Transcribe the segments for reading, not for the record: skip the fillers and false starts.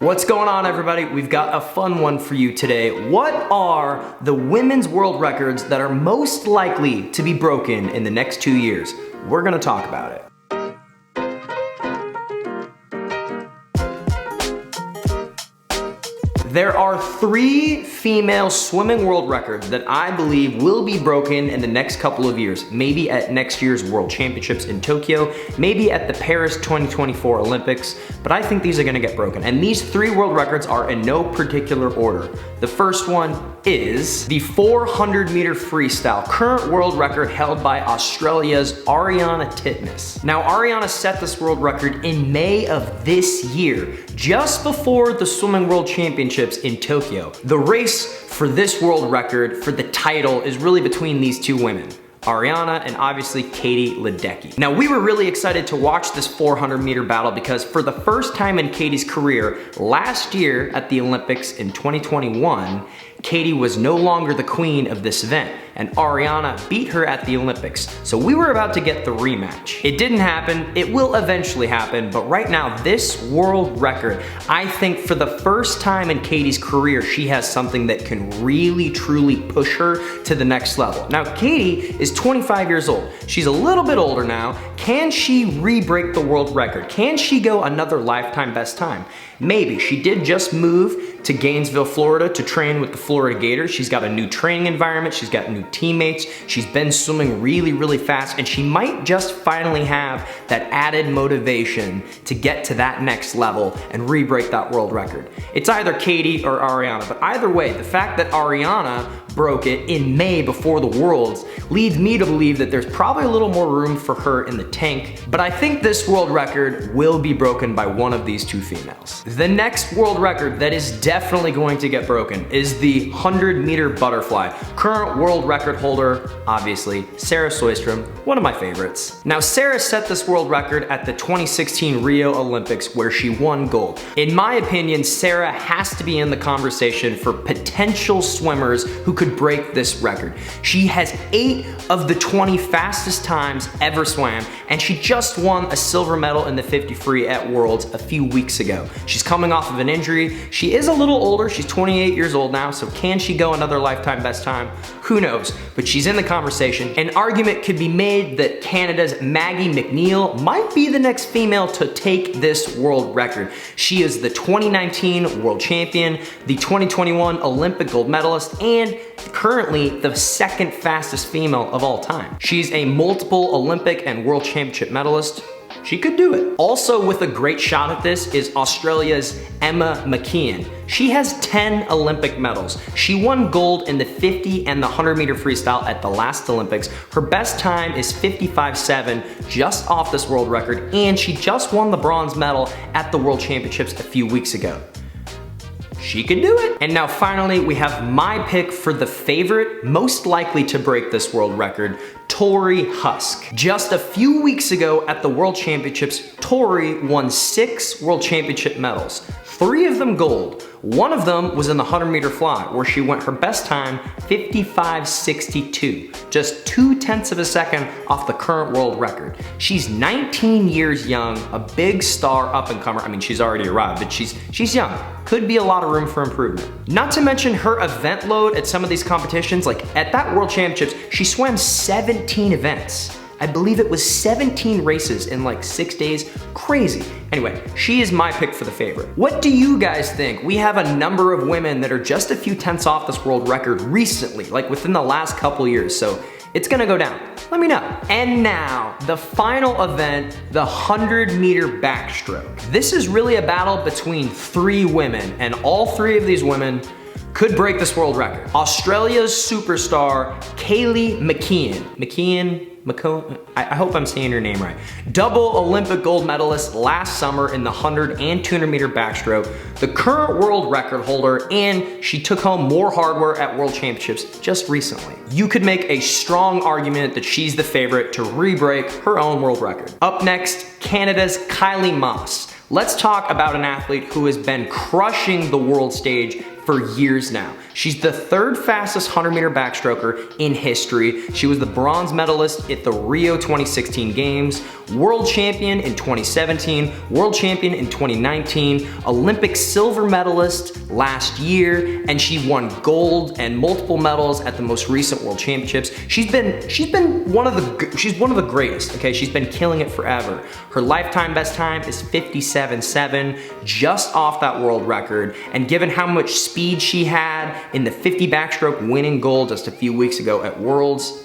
What's going on, everybody? We've got a fun one for you today. What are the women's world records that are most likely to be broken in the next 2 years? We're gonna talk about it. There are 3 female swimming world records that I believe will be broken in the next couple of years. Maybe at next year's World Championships in Tokyo, maybe at the Paris 2024 Olympics, but I think these are gonna get broken. And these 3 world records are in no particular order. The first one is the 400-meter freestyle, current world record held by Australia's Ariana Titmus. Now, Ariana set this world record in May of this year, just before the Swimming World Championships in Tokyo. The race for this world record, for the title, is really between these 2 women, Ariana and obviously Katie Ledecky. Now, we were really excited to watch this 400-meter battle because for the first time in Katie's career, last year at the Olympics in 2021, Katie was no longer the queen of this event, and Ariana beat her at the Olympics. So we were about to get the rematch. It didn't happen. It will eventually happen, but right now, this world record, I think for the first time in Katie's career, she has something that can really, truly push her to the next level. Now, Katie is 25 years old. She's a little bit older now. Can she re-break the world record? Can she go another lifetime best time? Maybe. She did just move to Gainesville, Florida to train with the Florida Gators. She's got a new training environment. She's got new teammates. She's been swimming really, really fast, and she might just finally have that added motivation to get to that next level and re-break that world record. It's either Katie or Ariana, but either way, the fact that Ariana broke it in May before the Worlds leads me to believe that there's probably a little more room for her in the tank, but I think this world record will be broken by one of these 2 females. The next world record that is definitely going to get broken is the 100-meter butterfly. Current world record holder, obviously, Sarah Sjöström, one of my favorites. Now, Sarah set this world record at the 2016 Rio Olympics where she won gold. In my opinion, Sarah has to be in the conversation for potential swimmers who could break this record. She has 8 of the 20 fastest times ever swam, and she just won a silver medal in the 50 free at Worlds a few weeks ago. She's coming off of an injury. She is a little older. She's 28 years old now, so can she go another lifetime best time? Who knows? But she's in the conversation. An argument could be made that Canada's Maggie McNeil might be the next female to take this world record. She is the 2019 world champion, the 2021 Olympic gold medalist, and currently the 2nd fastest female of all time. She's a multiple Olympic and world championship medalist. She could do it. Also with a great shot at this is Australia's Emma McKeon. She has 10 Olympic medals. She won gold in the 50 and the 100-meter freestyle at the last Olympics. Her best time is 55.7, just off this world record, and she just won the bronze medal at the World Championships a few weeks ago. She could do it. And now finally, we have my pick for the favorite, most likely to break this world record, Tori Husk. Just a few weeks ago at the World Championships, Tori won 6 World Championship medals, 3 of them gold. One of them was in the 100-meter fly, where she went her best time, 55.62, just 0.2 of a second off the current world record. She's 19 years young, a big star up-and-comer. I mean, she's already arrived, but she's young. Could be a lot of room for improvement. Not to mention her event load at some of these competitions, like at that World Championships, she swam 17 events. I believe it was 17 races in like 6 days. Crazy. Anyway, she is my pick for the favorite. What do you guys think? We have a number of women that are just a few tenths off this world record recently, like within the last couple years, so it's gonna go down. Let me know. And now, the final event, the 100-meter backstroke. This is really a battle between 3 women, and all 3 of these women could break this world record. Australia's superstar, Kaylee McKeon. I hope I'm saying her name right. Double Olympic gold medalist last summer in the 100 and 200-meter backstroke, the current world record holder, and she took home more hardware at World Championships just recently. You could make a strong argument that she's the favorite to re-break her own world record. Up next, Canada's Kylie Moss. Let's talk about an athlete who has been crushing the world stage for for years now. She's the third fastest 100-meter backstroker in history. She was the bronze medalist at the Rio 2016 Games, world champion in 2017, world champion in 2019, Olympic silver medalist last year, and she won gold and multiple medals at the most recent world championships. She's one of the greatest, okay? She's been killing it forever. Her lifetime best time is 57.7, just off that world record, and given how much speed she had in the 50 backstroke winning gold just a few weeks ago at Worlds,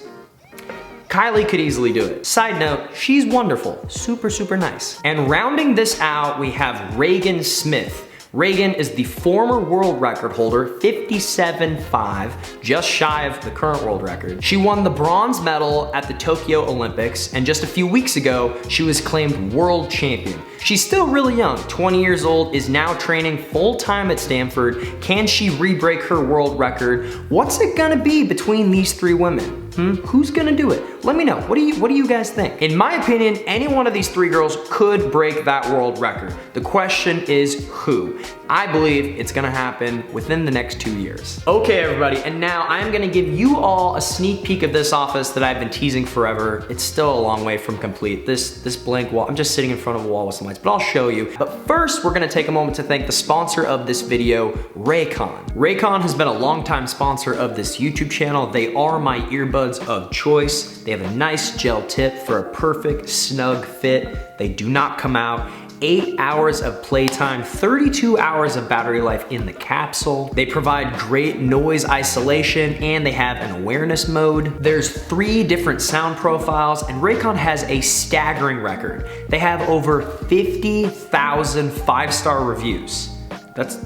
Kylie could easily do it. Side note, she's wonderful, super, super nice. And rounding this out, we have Regan Smith. Regan is the former world record holder, 57.5, just shy of the current world record. She won the bronze medal at the Tokyo Olympics, and just a few weeks ago, she was claimed world champion. She's still really young, 20 years old, is now training full-time at Stanford. Can she re-break her world record? What's it gonna be between these three women? Who's gonna do it? Let me know. What do you guys think? In my opinion, any one of these three girls could break that world record. The question is who? I believe it's gonna happen within the next 2 years. Okay, everybody, and now I'm gonna give you all a sneak peek of this office that I've been teasing forever. It's still a long way from complete. This blank wall, I'm just sitting in front of a wall with some lights, but I'll show you. But first, we're gonna take a moment to thank the sponsor of this video, Raycon. Raycon has been a longtime sponsor of this YouTube channel. They are my earbuds of choice. They have a nice gel tip for a perfect snug fit. They do not come out. 8 hours of playtime, 32 hours of battery life in the capsule. They provide great noise isolation, and they have an awareness mode. There's 3 different sound profiles, and Raycon has a staggering record. They have over 50,000 5-star reviews. That's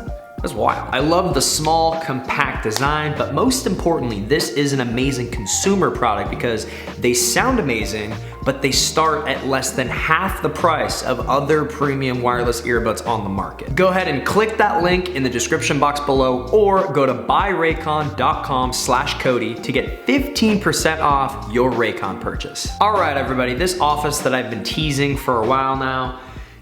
wild. I love the small, compact design, but most importantly, this is an amazing consumer product because they sound amazing, but they start at less than half the price of other premium wireless earbuds on the market. Go ahead and click that link in the description box below, or go to buyraycon.com/Cody to get 15% off your Raycon purchase. All right, everybody, this office that I've been teasing for a while now,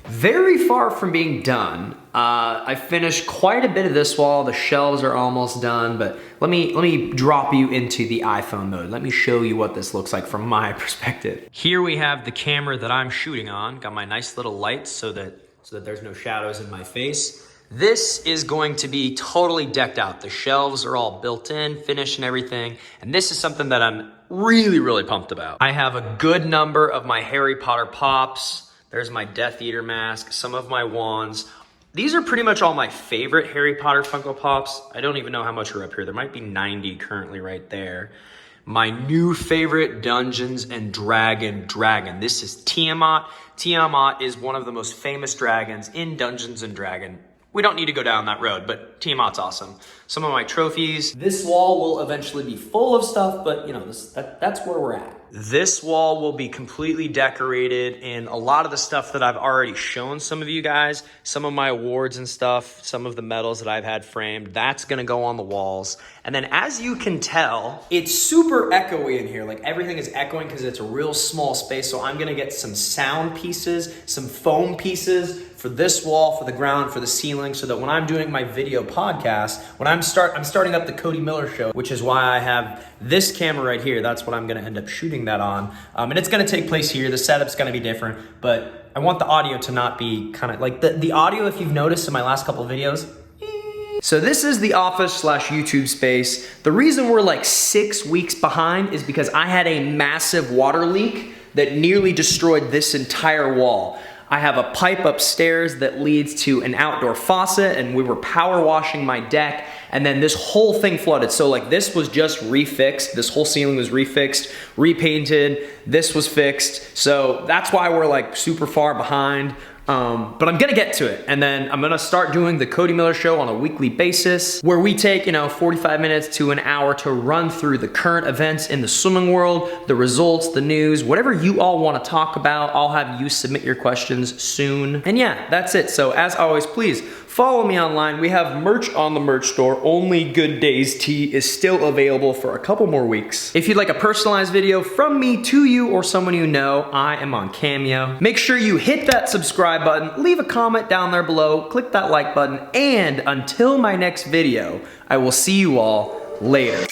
very far from being done. I finished quite a bit of this wall. The shelves are almost done, but let me drop you into the iPhone mode. Let me show you what this looks like from my perspective. Here we have the camera that I'm shooting on. Got my nice little lights so that there's no shadows in my face. This is going to be totally decked out. The shelves are all built in, finished and everything. And this is something that I'm really, really pumped about. I have a good number of my Harry Potter pops. There's my Death Eater mask, some of my wands. These are pretty much all my favorite Harry Potter Funko Pops. I don't even know how much are up here. There might be 90 currently right there. My new favorite Dungeons and dragon. This is Tiamat. Tiamat is one of the most famous dragons in Dungeons and Dragon. We don't need to go down that road, but Tiamat's awesome. Some of my trophies. This wall will eventually be full of stuff, but you know, that's where we're at. This wall will be completely decorated in a lot of the stuff that I've already shown some of you guys, some of my awards and stuff, some of the medals that I've had framed. That's gonna go on the walls. And then as you can tell, it's super echoey in here. Like everything is echoing because it's a real small space. So I'm gonna get some sound pieces, some foam pieces for this wall, for the ground, for the ceiling, so that when I'm doing my video podcast, when I'm starting up the Cody Miller Show, which is why I have this camera right here. That's what I'm gonna end up shooting that on. And it's gonna take place here. The setup's gonna be different, but I want the audio to not be kind of like the audio, if you've noticed in my last couple of videos. So this is the office/YouTube space. The reason we're like 6 weeks behind is because I had a massive water leak that nearly destroyed this entire wall. I have a pipe upstairs that leads to an outdoor faucet, and we were power washing my deck, and then this whole thing flooded. So like this was just refixed. This whole ceiling was refixed, repainted. This was fixed. So that's why we're like super far behind. But I'm gonna get to it. And then I'm gonna start doing the Cody Miller Show on a weekly basis, where we take, 45 minutes to an hour to run through the current events in the swimming world, the results, the news, whatever you all wanna talk about. I'll have you submit your questions soon. And yeah, that's it. So as always, please Follow me online. We have merch on the merch store. Only Good Days tee is still available for a couple more weeks. If you'd like a personalized video from me to you or someone you know, I am on Cameo. Make sure you hit that subscribe button, leave a comment down there below, click that like button, and until my next video, I will see you all later.